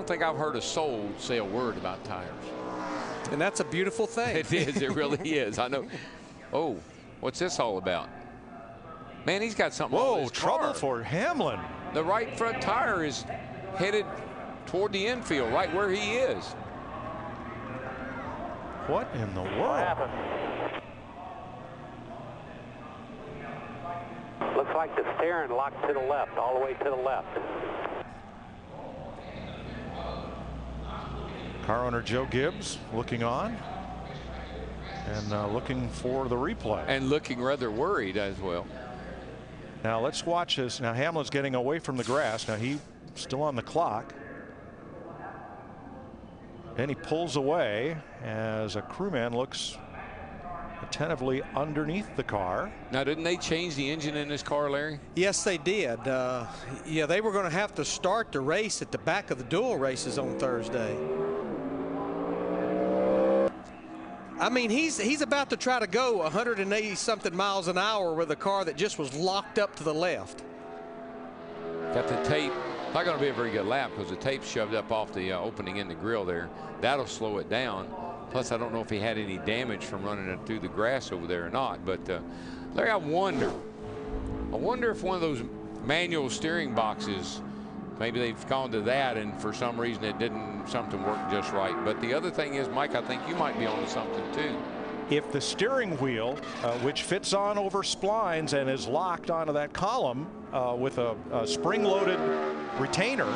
think I've heard a soul say a word about tires. And that's a beautiful thing. It is. It really is. I know. Oh, what's this all about? Man, he's got something. Whoa, trouble for Hamlin. The right front tire is headed toward the infield, right where he is. What in the world? Looks like the steering locked to the left, all the way to the left. Car owner Joe Gibbs looking on and looking for the replay. And looking rather worried as well. Now let's watch this. Now Hamlin's getting away from the grass. Now he's still on the clock. And he pulls away as a crewman looks attentively underneath the car. Now, didn't they change the engine in this car, Larry? Yes, they did. Yeah, they were going to have to start the race at the back of the dual races on Thursday. I mean, he's about to try to go 180-something miles an hour with a car that just was locked up to the left. Got the tape. Not going to be a very good lap because the tape's shoved up off the opening in the grill there. That'll slow it down. Plus, I don't know if he had any damage from running it through the grass over there or not. But, Larry, I wonder if one of those manual steering boxes, maybe they've gone to that, and for some reason something worked just right. But the other thing is, Mike, I think you might be onto something too. If the steering wheel, which fits on over splines and is locked onto that column with a spring-loaded retainer,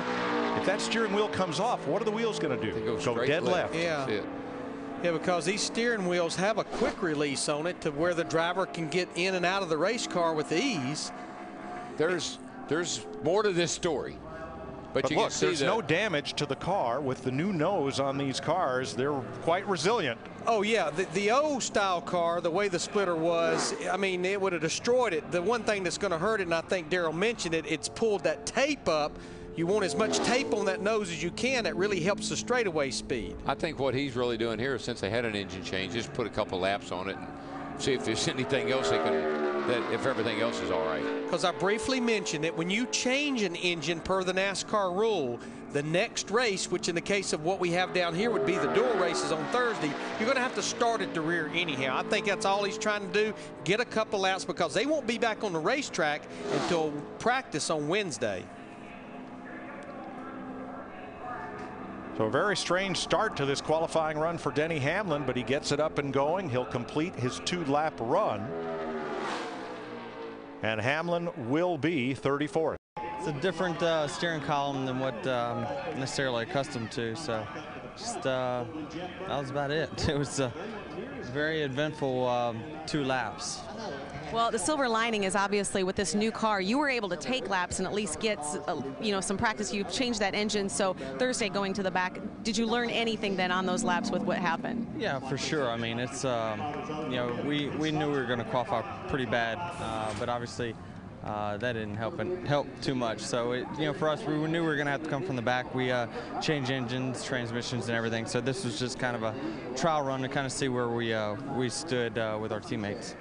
if that steering wheel comes off, what are the wheels going to do? Go dead left. Yeah. Yeah, because these steering wheels have a quick release on it to where the driver can get in and out of the race car with ease. There's more to this story. But you look, can see there's no damage to the car with the new nose on these cars. They're quite resilient. Oh, yeah. The old style car, the way the splitter was, I mean, it would have destroyed it. The one thing that's going to hurt it, and I think Darrell mentioned it, it's pulled that tape up. You want as much tape on that nose as you can. That really helps the straightaway speed. I think what he's really doing here is, since they had an engine change, just put a couple laps on it and see if there's anything else if everything else is all right. Because I briefly mentioned that when you change an engine per the NASCAR rule, the next race, which in the case of what we have down here would be the dual races on Thursday, you're going to have to start at the rear anyhow. I think that's all he's trying to do, get a couple laps, because they won't be back on the racetrack until practice on Wednesday. So a very strange start to this qualifying run for Denny Hamlin, but he gets it up and going. He'll complete his 2-lap run. And Hamlin will be 34th. It's a different steering column than what I'm necessarily accustomed to. So just that was about it. It was a very eventful 2 laps. Well, the silver lining is obviously with this new car, you were able to take laps and at least get some practice. You changed that engine, so Thursday going to the back, did you learn anything then on those laps with what happened? Yeah, for sure. I mean, it's we knew we were going to qualify pretty bad, but obviously that didn't help too much. So for us, we knew we were going to have to come from the back. We changed engines, transmissions, and everything. So this was just kind of a trial run to kind of see where we stood with our teammates.